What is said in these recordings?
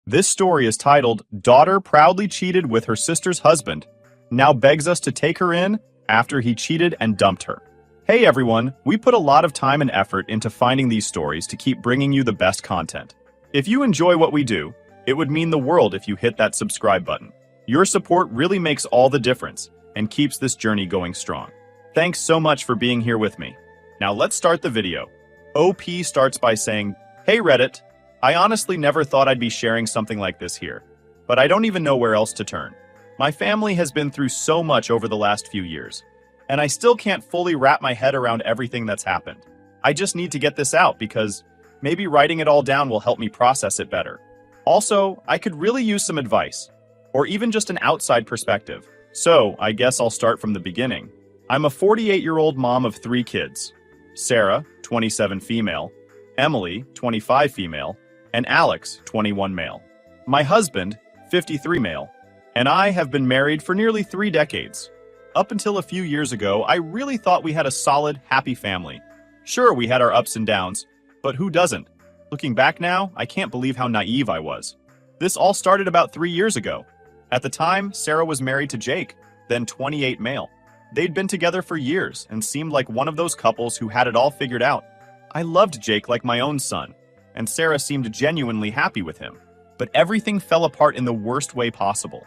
This story is titled Daughter Proudly Cheated with Her Sister's Husband, Now Begs Us to Take Her In After He Cheated and Dumped Her. Hey everyone, we put a lot of time and effort into finding these stories to keep bringing you the best content. If you enjoy what we do, it would mean the world if you hit that subscribe button. Your support really makes all the difference and keeps this journey going strong. Thanks so much for being here with me. Now let's start the video. OP starts by saying, "Hey Reddit, I honestly never thought I'd be sharing something like this here, but I don't even know where else to turn. My family has been through so much over the last few years, and I still can't fully wrap my head around everything that's happened. I just need to get this out because maybe writing it all down will help me process it better. Also, I could really use some advice, or even just an outside perspective. So, I guess I'll start from the beginning. I'm a 48-year-old mom of 3 kids. Sarah, 27 female, Emily, 25 female, and Alex, 21 male. My husband, 53 male, and I have been married for nearly 3 decades. Up until a few years ago, I really thought we had a solid, happy family. Sure, we had our ups and downs, but who doesn't? Looking back now, I can't believe how naive I was. This all started about 3 years ago. At the time, Sarah was married to Jake, then 28 male. They'd been together for years and seemed like one of those couples who had it all figured out. I loved Jake like my own son, and Sarah seemed genuinely happy with him. But everything fell apart in the worst way possible.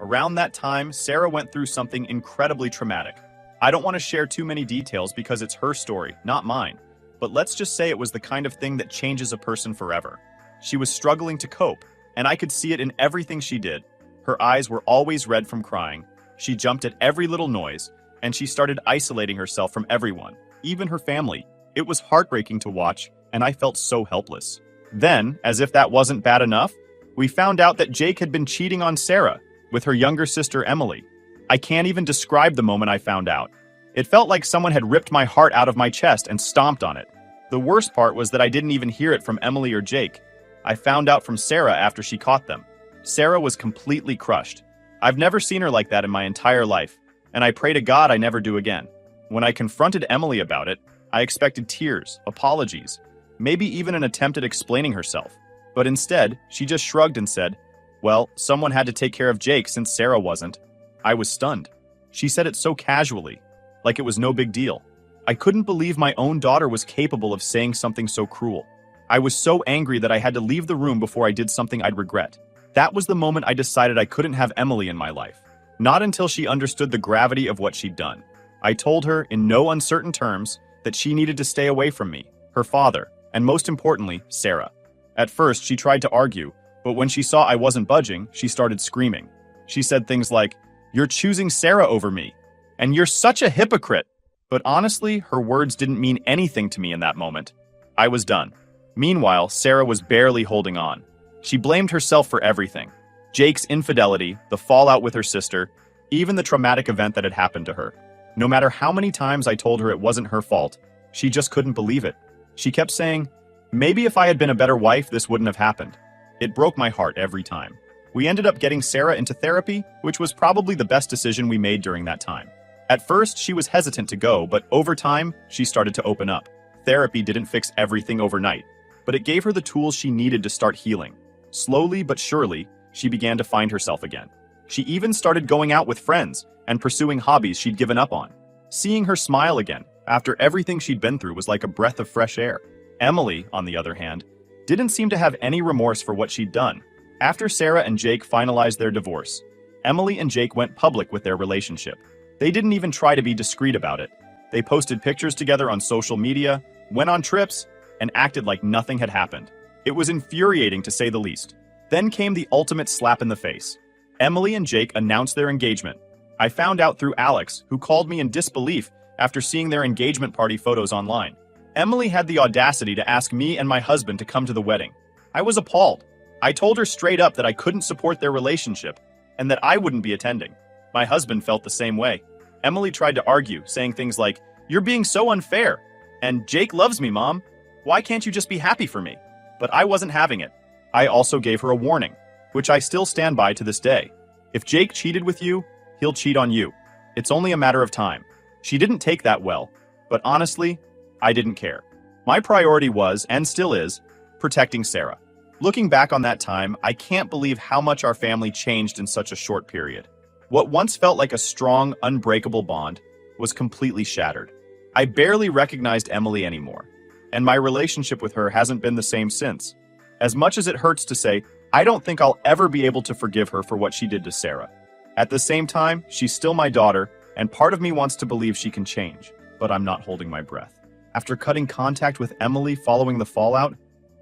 Around that time, Sarah went through something incredibly traumatic. I don't want to share too many details because it's her story, not mine. But let's just say it was the kind of thing that changes a person forever. She was struggling to cope, and I could see it in everything she did. Her eyes were always red from crying. She jumped at every little noise, and she started isolating herself from everyone, even her family. It was heartbreaking to watch, and I felt so helpless. Then, as if that wasn't bad enough, we found out that Jake had been cheating on Sarah with her younger sister Emily. I can't even describe the moment I found out. It felt like someone had ripped my heart out of my chest and stomped on it. The worst part was that I didn't even hear it from Emily or Jake. I found out from Sarah after she caught them. Sarah was completely crushed. I've never seen her like that in my entire life, and I pray to God I never do again. When I confronted Emily about it, I expected tears, apologies, maybe even an attempt at explaining herself. But instead, she just shrugged and said, "Well, someone had to take care of Jake since Sarah wasn't." I was stunned. She said it so casually, like it was no big deal. I couldn't believe my own daughter was capable of saying something so cruel. I was so angry that I had to leave the room before I did something I'd regret. That was the moment I decided I couldn't have Emily in my life. Not until she understood the gravity of what she'd done. I told her, in no uncertain terms, that she needed to stay away from me, her father, and most importantly, Sarah. At first, she tried to argue, but when she saw I wasn't budging, she started screaming. She said things like, "You're choosing Sarah over me, and you're such a hypocrite." But honestly, her words didn't mean anything to me in that moment. I was done. Meanwhile, Sarah was barely holding on. She blamed herself for everything. Jake's infidelity, the fallout with her sister, even the traumatic event that had happened to her. No matter how many times I told her it wasn't her fault, she just couldn't believe it. She kept saying, "Maybe if I had been a better wife, this wouldn't have happened." It broke my heart every time. We ended up getting Sarah into therapy, which was probably the best decision we made during that time. At first, she was hesitant to go, but over time, she started to open up. Therapy didn't fix everything overnight, but it gave her the tools she needed to start healing. Slowly but surely, she began to find herself again. She even started going out with friends and pursuing hobbies she'd given up on. Seeing her smile again, after everything she'd been through, was like a breath of fresh air. Emily, on the other hand, didn't seem to have any remorse for what she'd done. After Sarah and Jake finalized their divorce, Emily and Jake went public with their relationship. They didn't even try to be discreet about it. They posted pictures together on social media, went on trips, and acted like nothing had happened. It was infuriating to say the least. Then came the ultimate slap in the face. Emily and Jake announced their engagement. I found out through Alex, who called me in disbelief after seeing their engagement party photos online. Emily had the audacity to ask me and my husband to come to the wedding. I was appalled. I told her straight up that I couldn't support their relationship and that I wouldn't be attending. My husband felt the same way. Emily tried to argue, saying things like, "You're being so unfair," and "Jake loves me, Mom. Why can't you just be happy for me?" But I wasn't having it. I also gave her a warning, which I still stand by to this day. If Jake cheated with you, he'll cheat on you. It's only a matter of time. She didn't take that well, but honestly, I didn't care. My priority was, and still is, protecting Sarah. Looking back on that time, I can't believe how much our family changed in such a short period. What once felt like a strong, unbreakable bond was completely shattered. I barely recognized Emily anymore, and my relationship with her hasn't been the same since. As much as it hurts to say, I don't think I'll ever be able to forgive her for what she did to Sarah. At the same time, she's still my daughter, and part of me wants to believe she can change, but I'm not holding my breath. After cutting contact with Emily following the fallout,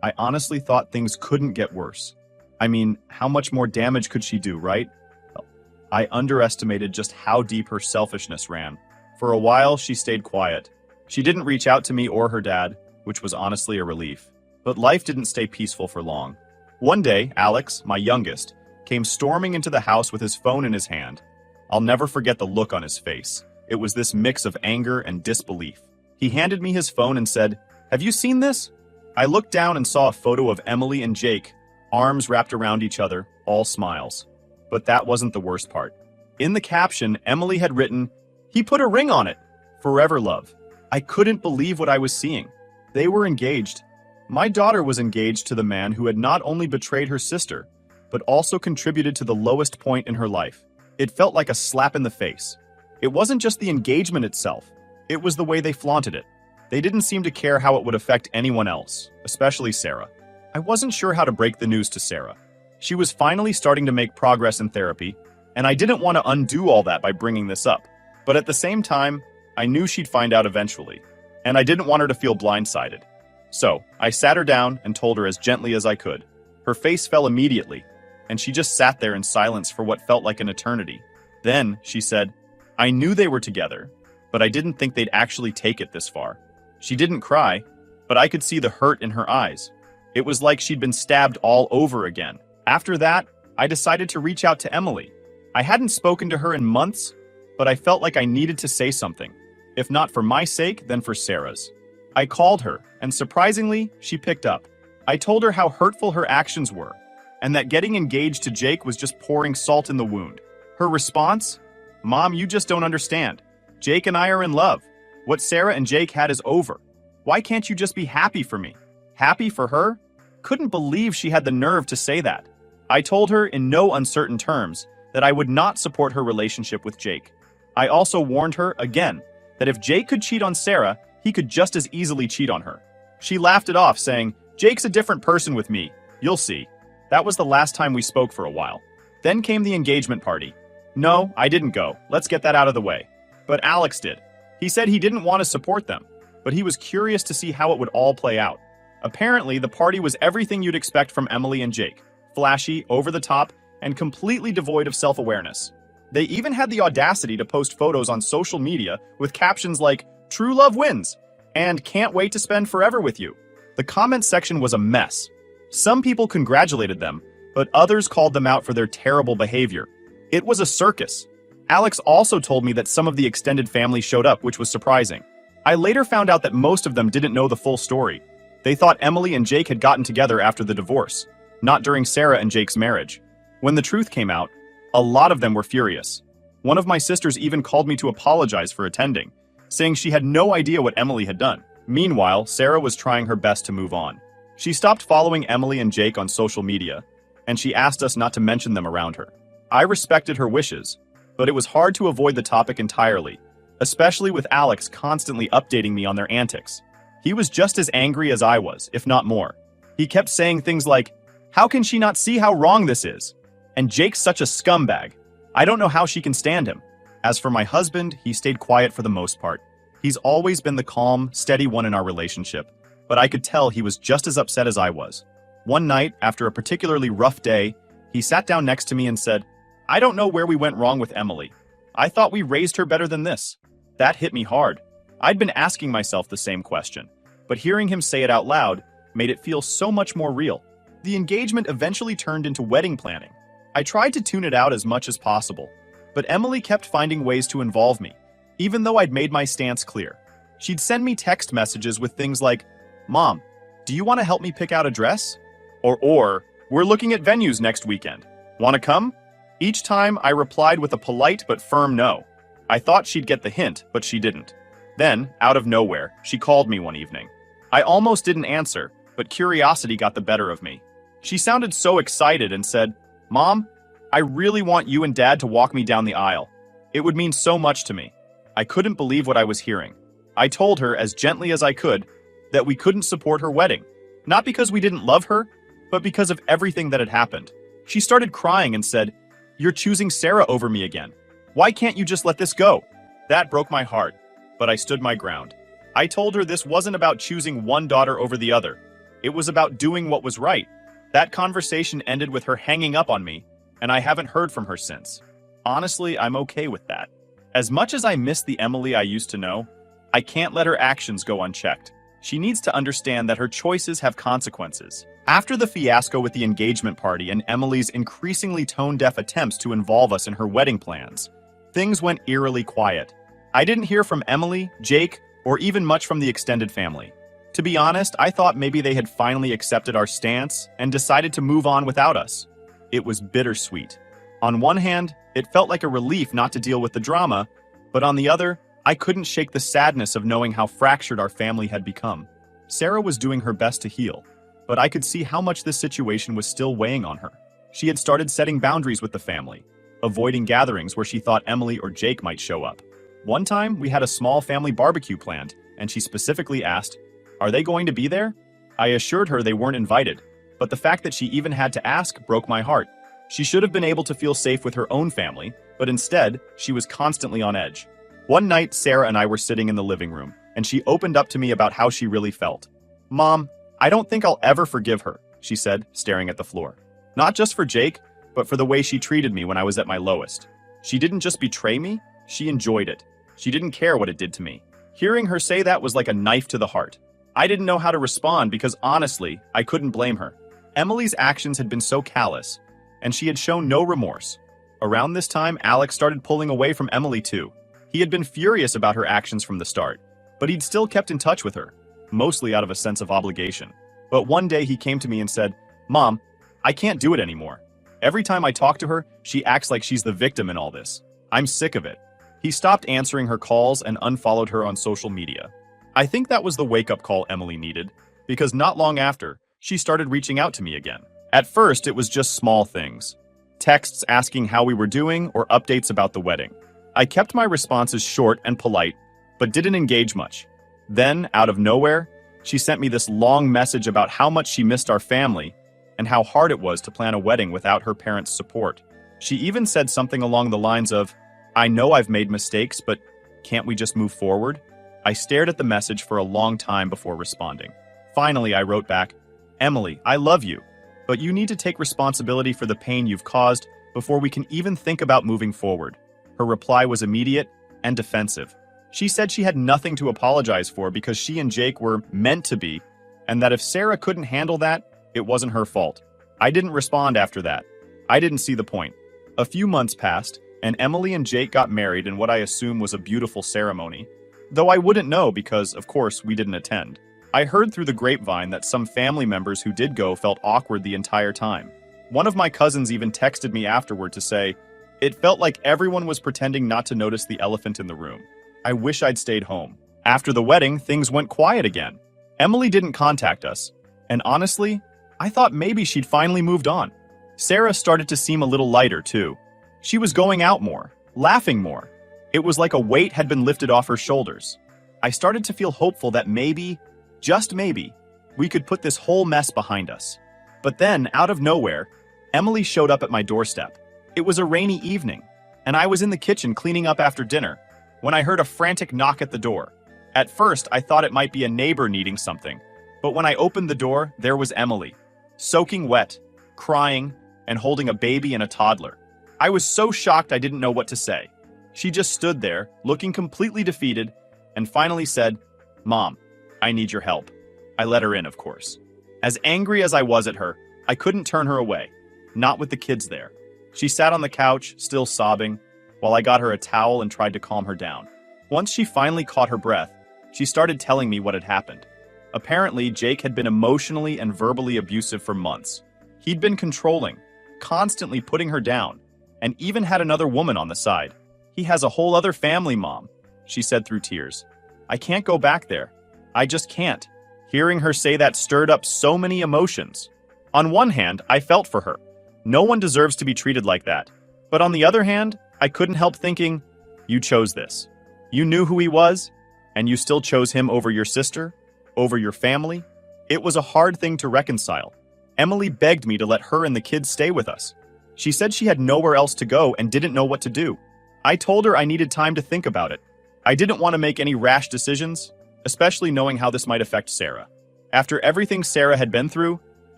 I honestly thought things couldn't get worse. I mean, how much more damage could she do, right? Well, I underestimated just how deep her selfishness ran. For a while, she stayed quiet. She didn't reach out to me or her dad, which was honestly a relief. But life didn't stay peaceful for long. One day, Alex, my youngest, came storming into the house with his phone in his hand. I'll never forget the look on his face. It was this mix of anger and disbelief. He handed me his phone and said, "Have you seen this?" I looked down and saw a photo of Emily and Jake, arms wrapped around each other, all smiles. But that wasn't the worst part. In the caption, Emily had written, "He put a ring on it. Forever love." I couldn't believe what I was seeing. They were engaged. My daughter was engaged to the man who had not only betrayed her sister, but also contributed to the lowest point in her life. It felt like a slap in the face. It wasn't just the engagement itself. It was the way they flaunted it. They didn't seem to care how it would affect anyone else, especially Sarah. I wasn't sure how to break the news to Sarah. She was finally starting to make progress in therapy, and I didn't want to undo all that by bringing this up. But at the same time, I knew she'd find out eventually, and I didn't want her to feel blindsided. So, I sat her down and told her as gently as I could. Her face fell immediately, and she just sat there in silence for what felt like an eternity. Then, she said, "I knew they were together, but I didn't think they'd actually take it this far." She didn't cry, but I could see the hurt in her eyes. It was like she'd been stabbed all over again. After that, I decided to reach out to Emily. I hadn't spoken to her in months, but I felt like I needed to say something. If not for my sake, then for Sarah's. I called her, and surprisingly, she picked up. I told her how hurtful her actions were, and that getting engaged to Jake was just pouring salt in the wound. Her response? "Mom, you just don't understand. Jake and I are in love. What Sarah and Jake had is over. Why can't you just be happy for me?" Happy for her? Couldn't believe she had the nerve to say that. I told her in no uncertain terms that I would not support her relationship with Jake. I also warned her, again, that if Jake could cheat on Sarah, he could just as easily cheat on her. She laughed it off, saying, "Jake's a different person with me. You'll see." That was the last time we spoke for a while. Then came the engagement party. No, I didn't go. Let's get that out of the way. But Alex did. He said he didn't want to support them, but he was curious to see how it would all play out. Apparently, the party was everything you'd expect from Emily and Jake. Flashy, over the top, and completely devoid of self-awareness. They even had the audacity to post photos on social media with captions like, "True love wins," and "Can't wait to spend forever with you." The comment section was a mess. Some people congratulated them, but others called them out for their terrible behavior. It was a circus. Alex also told me that some of the extended family showed up, which was surprising. I later found out that most of them didn't know the full story. They thought Emily and Jake had gotten together after the divorce, not during Sarah and Jake's marriage. When the truth came out, a lot of them were furious. One of my sisters even called me to apologize for attending, saying she had no idea what Emily had done. Meanwhile, Sarah was trying her best to move on. She stopped following Emily and Jake on social media, and she asked us not to mention them around her. I respected her wishes, but it was hard to avoid the topic entirely, especially with Alex constantly updating me on their antics. He was just as angry as I was, if not more. He kept saying things like, "How can she not see how wrong this is? And Jake's such a scumbag. I don't know how she can stand him." As for my husband, he stayed quiet for the most part. He's always been the calm, steady one in our relationship, but I could tell he was just as upset as I was. One night, after a particularly rough day, he sat down next to me and said, "I don't know where we went wrong with Emily. I thought we raised her better than this." That hit me hard. I'd been asking myself the same question, but hearing him say it out loud made it feel so much more real. The engagement eventually turned into wedding planning. I tried to tune it out as much as possible, but Emily kept finding ways to involve me, even though I'd made my stance clear. She'd send me text messages with things like, "Mom, do you want to help me pick out a dress?" Or, "We're looking at venues next weekend. Want to come?" Each time, I replied with a polite but firm no. I thought she'd get the hint, but she didn't. Then, out of nowhere, she called me one evening. I almost didn't answer, but curiosity got the better of me. She sounded so excited and said, "Mom, I really want you and Dad to walk me down the aisle. It would mean so much to me." I couldn't believe what I was hearing. I told her, as gently as I could, that we couldn't support her wedding. Not because we didn't love her, but because of everything that had happened. She started crying and said, "You're choosing Sarah over me again. Why can't you just let this go?" That broke my heart, but I stood my ground. I told her this wasn't about choosing one daughter over the other. It was about doing what was right. That conversation ended with her hanging up on me, and I haven't heard from her since. Honestly, I'm okay with that. As much as I miss the Emily I used to know, I can't let her actions go unchecked. She needs to understand that her choices have consequences. After the fiasco with the engagement party and Emily's increasingly tone-deaf attempts to involve us in her wedding plans, things went eerily quiet. I didn't hear from Emily, Jake, or even much from the extended family. To be honest, I thought maybe they had finally accepted our stance and decided to move on without us. It was bittersweet. On one hand, it felt like a relief not to deal with the drama, but on the other, I couldn't shake the sadness of knowing how fractured our family had become. Sarah was doing her best to heal, but I could see how much this situation was still weighing on her. She had started setting boundaries with the family, avoiding gatherings where she thought Emily or Jake might show up. One time, we had a small family barbecue planned, and she specifically asked, "Are they going to be there?" I assured her they weren't invited, but the fact that she even had to ask broke my heart. She should have been able to feel safe with her own family, but instead, she was constantly on edge. One night, Sarah and I were sitting in the living room, and she opened up to me about how she really felt. "Mom, I don't think I'll ever forgive her," she said, staring at the floor. "Not just for Jake, but for the way she treated me when I was at my lowest. She didn't just betray me, she enjoyed it. She didn't care what it did to me." Hearing her say that was like a knife to the heart. I didn't know how to respond because honestly, I couldn't blame her. Emily's actions had been so callous, and she had shown no remorse. Around this time, Alex started pulling away from Emily too. He had been furious about her actions from the start, but he'd still kept in touch with her, mostly out of a sense of obligation. But one day he came to me and said, "Mom, I can't do it anymore. Every time I talk to her, she acts like she's the victim in all this. I'm sick of it." He stopped answering her calls and unfollowed her on social media. I think that was the wake-up call Emily needed, because not long after, she started reaching out to me again. At first, it was just small things. Texts asking how we were doing or updates about the wedding. I kept my responses short and polite, but didn't engage much. Then, out of nowhere, she sent me this long message about how much she missed our family and how hard it was to plan a wedding without her parents' support. She even said something along the lines of, "I know I've made mistakes, but can't we just move forward?" I stared at the message for a long time before responding. Finally, I wrote back, "Emily, I love you, but you need to take responsibility for the pain you've caused before we can even think about moving forward." Her reply was immediate and defensive. She said she had nothing to apologize for because she and Jake were meant to be, and that if Sarah couldn't handle that, it wasn't her fault. I didn't respond after that. I didn't see the point. A few months passed, and Emily and Jake got married in what I assume was a beautiful ceremony, though I wouldn't know because, of course, we didn't attend. I heard through the grapevine that some family members who did go felt awkward the entire time. One of my cousins even texted me afterward to say, "It felt like everyone was pretending not to notice the elephant in the room. I wish I'd stayed home." After the wedding, things went quiet again. Emily didn't contact us, and honestly, I thought maybe she'd finally moved on. Sarah started to seem a little lighter, too. She was going out more, laughing more. It was like a weight had been lifted off her shoulders. I started to feel hopeful that maybe, just maybe, we could put this whole mess behind us. But then, out of nowhere, Emily showed up at my doorstep. It was a rainy evening, and I was in the kitchen cleaning up after dinner when I heard a frantic knock at the door. At first, I thought it might be a neighbor needing something, but when I opened the door, there was Emily, soaking wet, crying, and holding a baby and a toddler. I was so shocked I didn't know what to say. She just stood there, looking completely defeated, and finally said, "Mom, I need your help." I let her in, of course. As angry as I was at her, I couldn't turn her away, not with the kids there. She sat on the couch, still sobbing, while I got her a towel and tried to calm her down. Once she finally caught her breath, she started telling me what had happened. Apparently, Jake had been emotionally and verbally abusive for months. He'd been controlling, constantly putting her down, and even had another woman on the side. "He has a whole other family, Mom," she said through tears. "I can't go back there. I just can't." Hearing her say that stirred up so many emotions. On one hand, I felt for her. No one deserves to be treated like that. But on the other hand, I couldn't help thinking, you chose this. You knew who he was, and you still chose him over your sister, over your family. It was a hard thing to reconcile. Emily begged me to let her and the kids stay with us. She said she had nowhere else to go and didn't know what to do. I told her I needed time to think about it. I didn't want to make any rash decisions, especially knowing how this might affect Sarah. After everything Sarah had been through,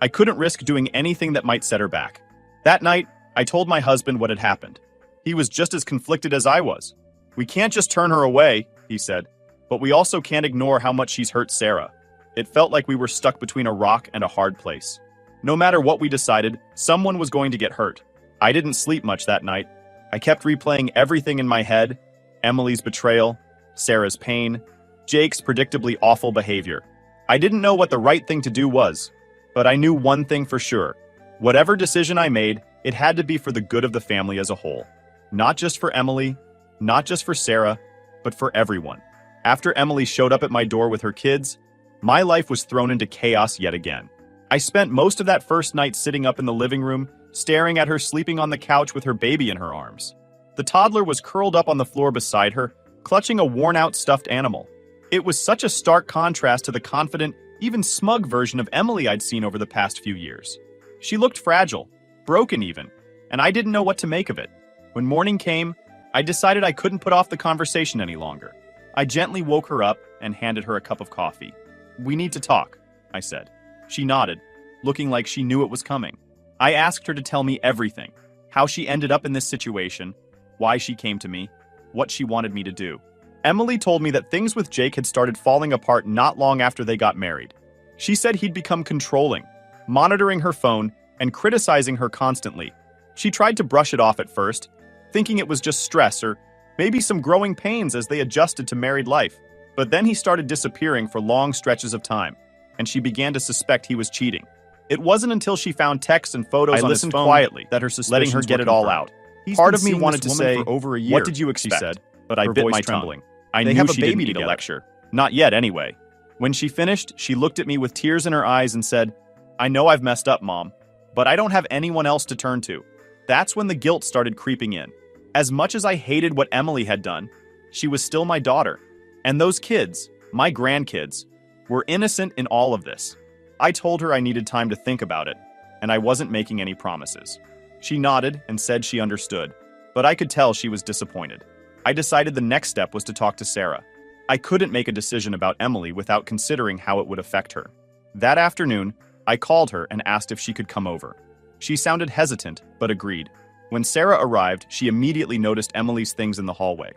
I couldn't risk doing anything that might set her back. That night, I told my husband what had happened. He was just as conflicted as I was. We can't just turn her away, he said, but we also can't ignore how much she's hurt Sarah. It felt like we were stuck between a rock and a hard place. No matter what we decided, someone was going to get hurt. I didn't sleep much that night. I kept replaying everything in my head: Emily's betrayal, Sarah's pain, Jake's predictably awful behavior. I didn't know what the right thing to do was, but I knew one thing for sure. Whatever decision I made, it had to be for the good of the family as a whole. Not just for Emily, not just for Sarah, but for everyone. After Emily showed up at my door with her kids, my life was thrown into chaos yet again. I spent most of that first night sitting up in the living room, staring at her sleeping on the couch with her baby in her arms. The toddler was curled up on the floor beside her, clutching a worn-out stuffed animal. It was such a stark contrast to the confident, even smug version of Emily I'd seen over the past few years. She looked fragile, broken even, and I didn't know what to make of it. When morning came, I decided I couldn't put off the conversation any longer. I gently woke her up and handed her a cup of coffee. "We need to talk," I said. She nodded, looking like she knew it was coming. I asked her to tell me everything: how she ended up in this situation, why she came to me, what she wanted me to do. Emily told me that things with Jake had started falling apart not long after they got married. She said he'd become controlling, monitoring her phone and criticizing her constantly. She tried to brush it off at first, thinking it was just stress or maybe some growing pains as they adjusted to married life. But then he started disappearing for long stretches of time, and she began to suspect he was cheating. It wasn't until she found texts and photos on his phone quietly that her suspicions letting her get it all out. Part of me wanted to say, for over a year, "What did you expect?" she said, but I her bit voice my trembling. tongue. I They knew have a she baby didn't need a together. lecture. Not yet, anyway. When she finished, she looked at me with tears in her eyes and said, "I know I've messed up, Mom, but I don't have anyone else to turn to." That's when the guilt started creeping in. As much as I hated what Emily had done, she was still my daughter. And those kids, my grandkids, were innocent in all of this. I told her I needed time to think about it, and I wasn't making any promises. She nodded and said she understood, but I could tell she was disappointed. I decided the next step was to talk to Sarah. I couldn't make a decision about Emily without considering how it would affect her. That afternoon, I called her and asked if she could come over. She sounded hesitant, but agreed. When Sarah arrived, she immediately noticed Emily's things in the hallway.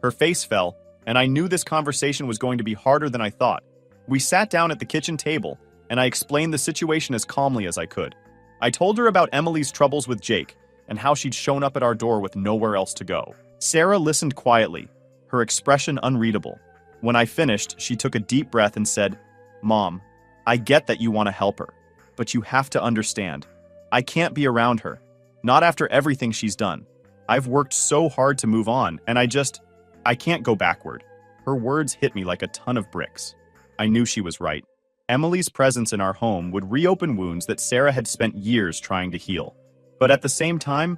Her face fell, and I knew this conversation was going to be harder than I thought. We sat down at the kitchen table, and I explained the situation as calmly as I could. I told her about Emily's troubles with Jake, and how she'd shown up at our door with nowhere else to go. Sarah listened quietly, her expression unreadable. When I finished, she took a deep breath and said, "Mom, I get that you want to help her, but you have to understand. I can't be around her. Not after everything she's done. I've worked so hard to move on, and I can't go backward." Her words hit me like a ton of bricks. I knew she was right. Emily's presence in our home would reopen wounds that Sarah had spent years trying to heal. But at the same time,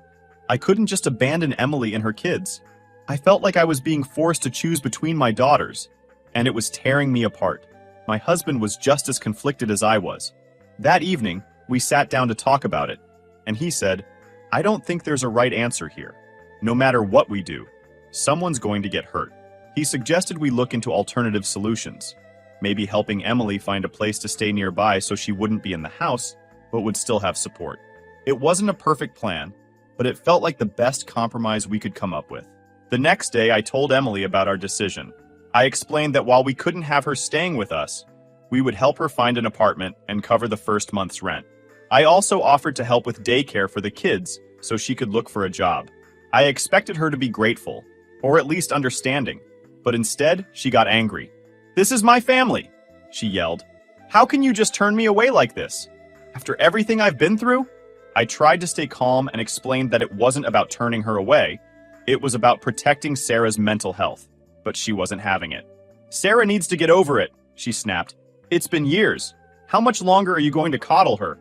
I couldn't just abandon Emily and her kids. I felt like I was being forced to choose between my daughters, and it was tearing me apart. My husband was just as conflicted as I was. That evening, we sat down to talk about it, and he said, "I don't think there's a right answer here. No matter what we do, someone's going to get hurt." He suggested we look into alternative solutions, maybe helping Emily find a place to stay nearby so she wouldn't be in the house, but would still have support. It wasn't a perfect plan, but it felt like the best compromise we could come up with. The next day, I told Emily about our decision. I explained that while we couldn't have her staying with us, we would help her find an apartment and cover the first month's rent. I also offered to help with daycare for the kids so she could look for a job. I expected her to be grateful, or at least understanding, but instead, she got angry. "This is my family," she yelled. "How can you just turn me away like this? After everything I've been through?" I tried to stay calm and explained that it wasn't about turning her away. It was about protecting Sarah's mental health, but she wasn't having it. "Sarah needs to get over it," she snapped. "It's been years. How much longer are you going to coddle her?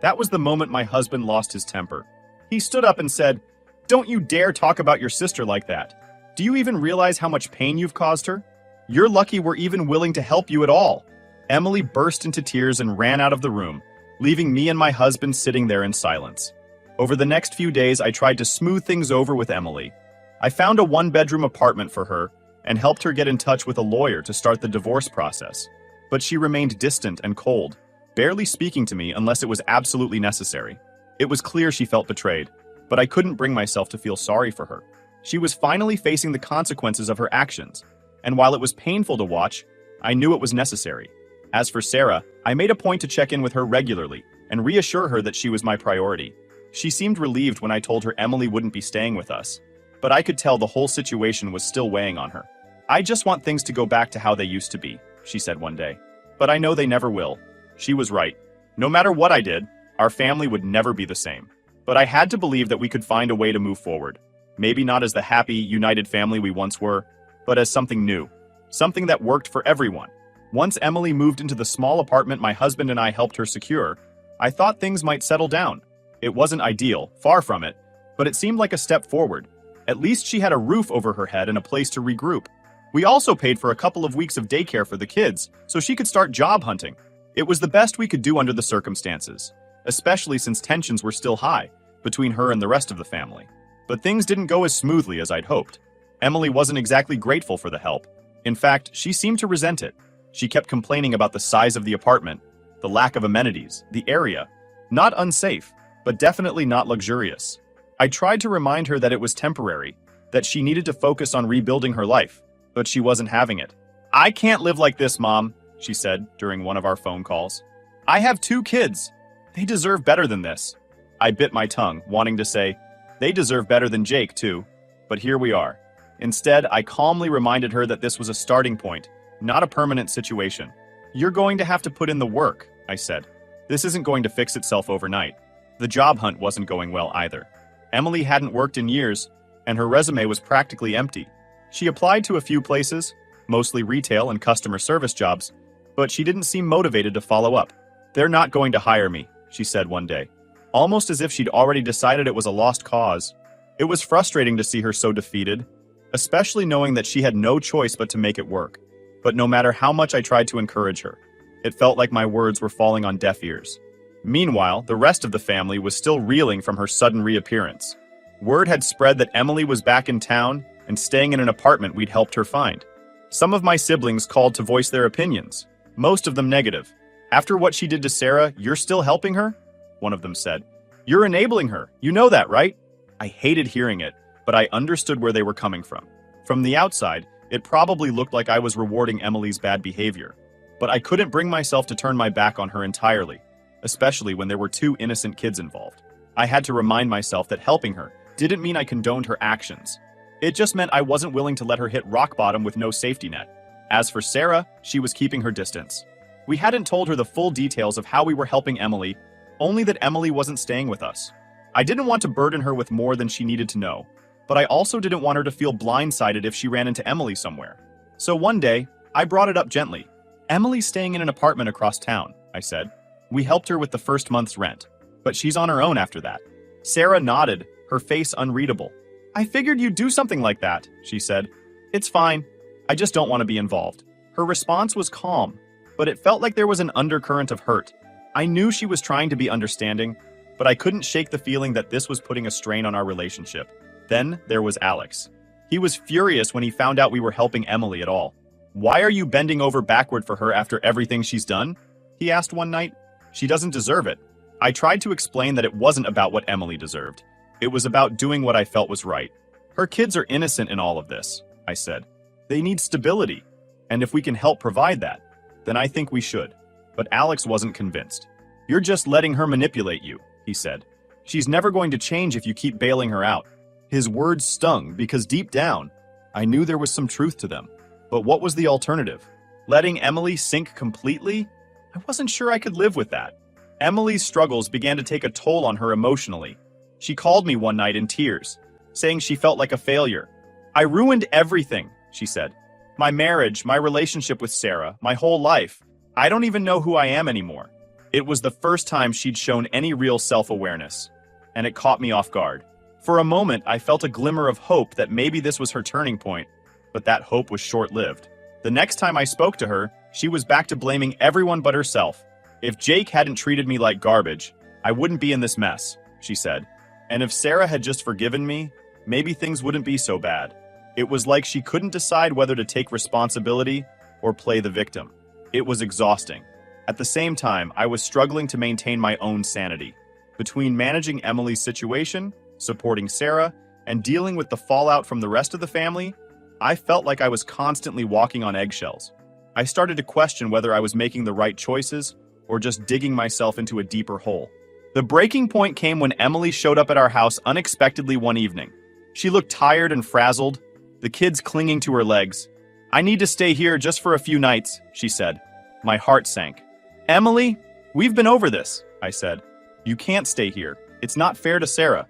That was the moment my husband lost his temper. He stood up and said, "Don't you dare talk about your sister like that. Do you even realize how much pain you've caused her? You're lucky we're even willing to help you at all." Emily burst into tears and ran out of the room, leaving me and my husband sitting there in silence. Over the next few days, I tried to smooth things over with Emily. I found a one-bedroom apartment for her and helped her get in touch with a lawyer to start the divorce process. But she remained distant and cold, barely speaking to me unless it was absolutely necessary. It was clear she felt betrayed, but I couldn't bring myself to feel sorry for her. She was finally facing the consequences of her actions, and while it was painful to watch, I knew it was necessary. As for Sarah, I made a point to check in with her regularly and reassure her that she was my priority. She seemed relieved when I told her Emily wouldn't be staying with us, but I could tell the whole situation was still weighing on her. "I just want things to go back to how they used to be," she said one day. "But I know they never will." She was right. No matter what I did, our family would never be the same. But I had to believe that we could find a way to move forward. Maybe not as the happy, united family we once were, but as something new. Something that worked for everyone. Once Emily moved into the small apartment my husband and I helped her secure, I thought things might settle down. It wasn't ideal, far from it, but it seemed like a step forward. At least she had a roof over her head and a place to regroup. We also paid for a couple of weeks of daycare for the kids, so she could start job hunting. It was the best we could do under the circumstances, especially since tensions were still high between her and the rest of the family. But things didn't go as smoothly as I'd hoped. Emily wasn't exactly grateful for the help. In fact, she seemed to resent it. She kept complaining about the size of the apartment, the lack of amenities, the area. Not unsafe, but definitely not luxurious. I tried to remind her that it was temporary, that she needed to focus on rebuilding her life, but she wasn't having it. "I can't live like this, Mom," she said during one of our phone calls. "I have 2 kids. They deserve better than this." I bit my tongue, wanting to say, "They deserve better than Jake, too." But here we are. Instead, I calmly reminded her that this was a starting point, not a permanent situation. "You're going to have to put in the work," I said. "This isn't going to fix itself overnight." The job hunt wasn't going well either. Emily hadn't worked in years, and her resume was practically empty. She applied to a few places, mostly retail and customer service jobs, but she didn't seem motivated to follow up. "They're not going to hire me," she said one day, almost as if she'd already decided it was a lost cause. It was frustrating to see her so defeated, especially knowing that she had no choice but to make it work. But no matter how much I tried to encourage her, it felt like my words were falling on deaf ears. Meanwhile, the rest of the family was still reeling from her sudden reappearance. Word had spread that Emily was back in town and staying in an apartment we'd helped her find. Some of my siblings called to voice their opinions, most of them negative. "After what she did to Sarah, you're still helping her?" one of them said. "You're enabling her. You know that, right?" I hated hearing it, but I understood where they were coming from. From the outside, it probably looked like I was rewarding Emily's bad behavior. But I couldn't bring myself to turn my back on her entirely, especially when there were 2 innocent kids involved. I had to remind myself that helping her didn't mean I condoned her actions. It just meant I wasn't willing to let her hit rock bottom with no safety net. As for Sarah, she was keeping her distance. We hadn't told her the full details of how we were helping Emily, only that Emily wasn't staying with us. I didn't want to burden her with more than she needed to know, but I also didn't want her to feel blindsided if she ran into Emily somewhere. So one day, I brought it up gently. "Emily's staying in an apartment across town," I said. "We helped her with the first month's rent, but she's on her own after that." Sarah nodded, her face unreadable. "I figured you'd do something like that," she said. "It's fine. I just don't want to be involved." Her response was calm, but it felt like there was an undercurrent of hurt. I knew she was trying to be understanding, but I couldn't shake the feeling that this was putting a strain on our relationship. Then there was Alex. He was furious when he found out we were helping Emily at all. "Why are you bending over backward for her after everything she's done?" he asked one night. "She doesn't deserve it." I tried to explain that it wasn't about what Emily deserved. It was about doing what I felt was right. "Her kids are innocent in all of this," I said. "They need stability, and if we can help provide that, then I think we should." But Alex wasn't convinced. "You're just letting her manipulate you," he said. "She's never going to change if you keep bailing her out." His words stung because deep down, I knew there was some truth to them. But what was the alternative? Letting Emily sink completely? I wasn't sure I could live with that. Emily's struggles began to take a toll on her emotionally. She called me one night in tears, saying she felt like a failure. "I ruined everything," she said. "My marriage, my relationship with Sarah, my whole life. I don't even know who I am anymore." It was the first time she'd shown any real self-awareness, and it caught me off guard. For a moment, I felt a glimmer of hope that maybe this was her turning point, but that hope was short-lived. The next time I spoke to her, she was back to blaming everyone but herself. If Jake hadn't treated me like garbage, I wouldn't be in this mess, she said. And if Sarah had just forgiven me, maybe things wouldn't be so bad. It was like she couldn't decide whether to take responsibility or play the victim. It was exhausting. At the same time, I was struggling to maintain my own sanity. Between managing Emily's situation, supporting Sarah, and dealing with the fallout from the rest of the family, I felt like I was constantly walking on eggshells. I started to question whether I was making the right choices or just digging myself into a deeper hole. The breaking point came when Emily showed up at our house unexpectedly one evening. She looked tired and frazzled, the kids clinging to her legs. "I need to stay here just for a few nights," she said. My heart sank. "Emily, we've been over this," I said. "You can't stay here. It's not fair to Sarah."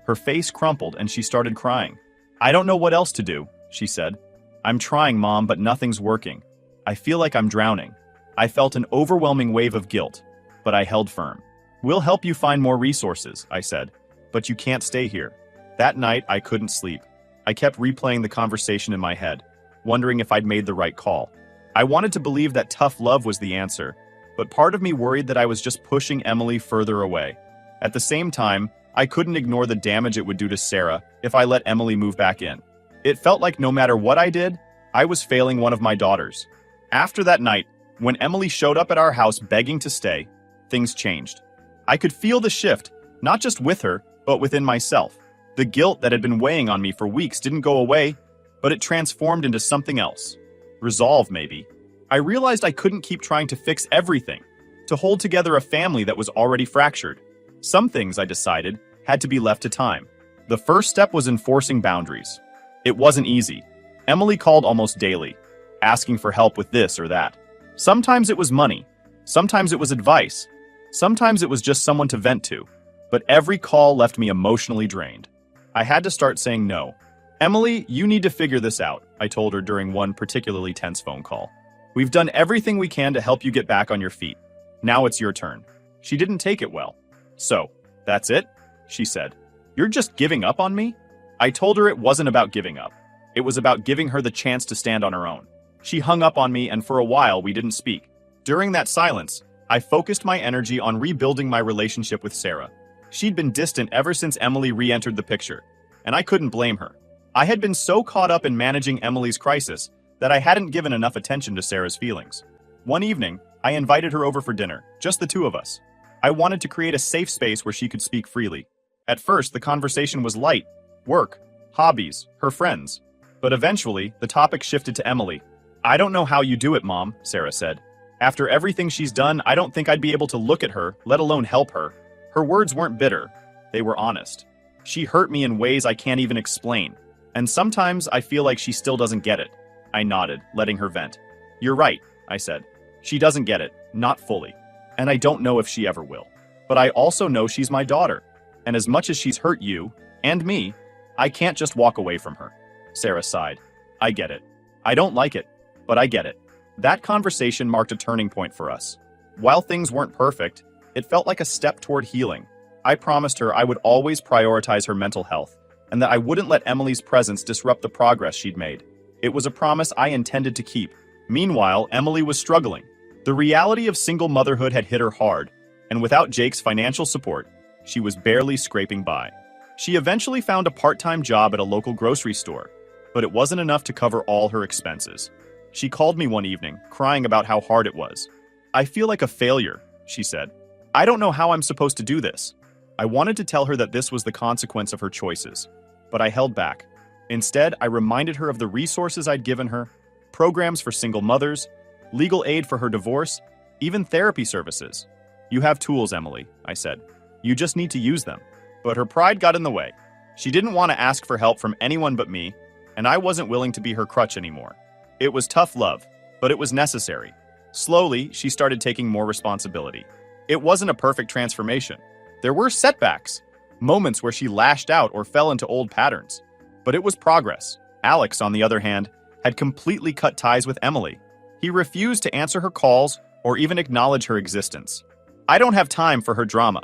Her face crumpled and she started crying. "I don't know what else to do," she said. "I'm trying, Mom, but nothing's working. I feel like I'm drowning." I felt an overwhelming wave of guilt, but I held firm. "We'll help you find more resources," I said, "but you can't stay here." That night, I couldn't sleep. I kept replaying the conversation in my head, wondering if I'd made the right call. I wanted to believe that tough love was the answer, but part of me worried that I was just pushing Emily further away. At the same time, I couldn't ignore the damage it would do to Sarah if I let Emily move back in. It felt like no matter what I did, I was failing one of my daughters. After that night, when Emily showed up at our house begging to stay, things changed. I could feel the shift, not just with her, but within myself. The guilt that had been weighing on me for weeks didn't go away, but it transformed into something else. Resolve, maybe. I realized I couldn't keep trying to fix everything, to hold together a family that was already fractured. Some things, I decided, had to be left to time. The first step was enforcing boundaries. It wasn't easy. Emily called almost daily, asking for help with this or that. Sometimes it was money. Sometimes it was advice. Sometimes it was just someone to vent to. But every call left me emotionally drained. I had to start saying no. "Emily, you need to figure this out," I told her during one particularly tense phone call. "We've done everything we can to help you get back on your feet. Now it's your turn." She didn't take it well. "So, that's it?" she said. "You're just giving up on me?" I told her it wasn't about giving up. It was about giving her the chance to stand on her own. She hung up on me, and for a while we didn't speak. During that silence, I focused my energy on rebuilding my relationship with Sarah. She'd been distant ever since Emily re-entered the picture, and I couldn't blame her. I had been so caught up in managing Emily's crisis that I hadn't given enough attention to Sarah's feelings. One evening, I invited her over for dinner, just the two of us. I wanted to create a safe space where she could speak freely. At first, the conversation was light: work, hobbies, her friends. But eventually, the topic shifted to Emily. "I don't know how you do it, Mom," Sarah said. "After everything she's done, I don't think I'd be able to look at her, let alone help her." Her words weren't bitter. They were honest. "She hurt me in ways I can't even explain. And sometimes I feel like she still doesn't get it." I nodded, letting her vent. "You're right," I said. "She doesn't get it, not fully. And I don't know if she ever will. But I also know she's my daughter. And as much as she's hurt you, and me, I can't just walk away from her." Sarah sighed. "I get it. I don't like it, but I get it." That conversation marked a turning point for us. While things weren't perfect, it felt like a step toward healing. I promised her I would always prioritize her mental health, and that I wouldn't let Emily's presence disrupt the progress she'd made. It was a promise I intended to keep. Meanwhile, Emily was struggling. The reality of single motherhood had hit her hard, and without Jake's financial support, she was barely scraping by. She eventually found a part-time job at a local grocery store, but it wasn't enough to cover all her expenses. She called me one evening, crying about how hard it was. "I feel like a failure," she said. "I don't know how I'm supposed to do this." I wanted to tell her that this was the consequence of her choices, but I held back. Instead, I reminded her of the resources I'd given her: programs for single mothers, legal aid for her divorce, even therapy services. "You have tools, Emily," I said. "You just need to use them." But her pride got in the way. She didn't want to ask for help from anyone but me, and I wasn't willing to be her crutch anymore. It was tough love, but it was necessary. Slowly, she started taking more responsibility. It wasn't a perfect transformation. There were setbacks, moments where she lashed out or fell into old patterns. But it was progress. Alex, on the other hand, had completely cut ties with Emily. He refused to answer her calls or even acknowledge her existence. I don't have time for her drama,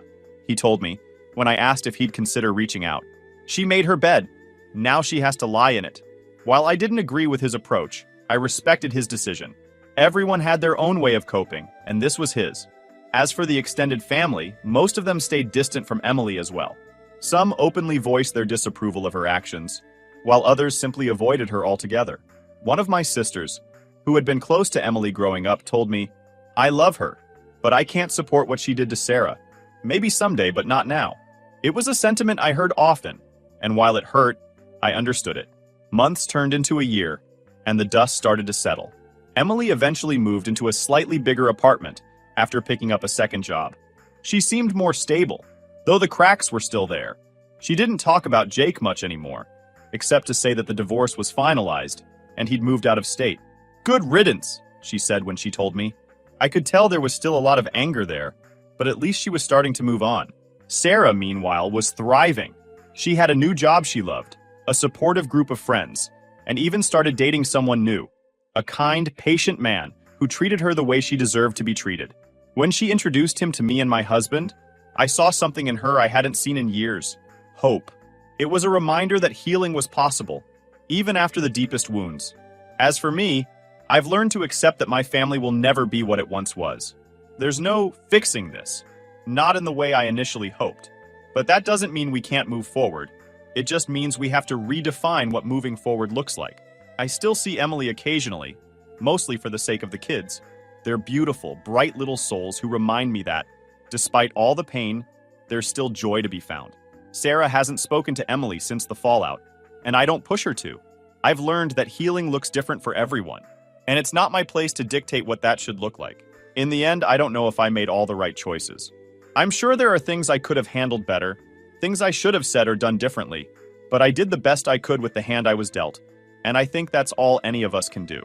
he told me when I asked if he'd consider reaching out. She made her bed. Now she has to lie in it. While I didn't agree with his approach, I respected his decision. Everyone had their own way of coping, and this was his. As for the extended family, most of them stayed distant from Emily as well. Some openly voiced their disapproval of her actions, while others simply avoided her altogether. One of my sisters, who had been close to Emily growing up, told me, "I love her, but I can't support what she did to Sarah. Maybe someday, but not now." It was a sentiment I heard often, and while it hurt, I understood it. Months turned into a year, and the dust started to settle. Emily eventually moved into a slightly bigger apartment after picking up a second job. She seemed more stable, though the cracks were still there. She didn't talk about Jake much anymore, except to say that the divorce was finalized and he'd moved out of state. "Good riddance," she said when she told me. I could tell there was still a lot of anger there, but at least she was starting to move on. Sarah, meanwhile, was thriving. She had a new job she loved, a supportive group of friends, and even started dating someone new, a kind, patient man who treated her the way she deserved to be treated. When she introduced him to me and my husband, I saw something in her I hadn't seen in years: hope. It was a reminder that healing was possible, even after the deepest wounds. As for me, I've learned to accept that my family will never be what it once was. There's no fixing this, not in the way I initially hoped. But that doesn't mean we can't move forward. It just means we have to redefine what moving forward looks like. I still see Emily occasionally, mostly for the sake of the kids. They're beautiful, bright little souls who remind me that, despite all the pain, there's still joy to be found. Sarah hasn't spoken to Emily since the fallout, and I don't push her to. I've learned that healing looks different for everyone, and it's not my place to dictate what that should look like. In the end, I don't know if I made all the right choices. I'm sure there are things I could have handled better, things I should have said or done differently, but I did the best I could with the hand I was dealt, and I think that's all any of us can do.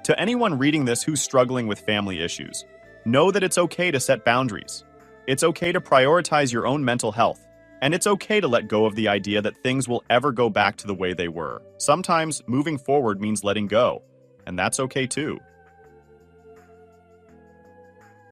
To anyone reading this who's struggling with family issues, know that it's okay to set boundaries. It's okay to prioritize your own mental health, and it's okay to let go of the idea that things will ever go back to the way they were. Sometimes moving forward means letting go, and that's okay too.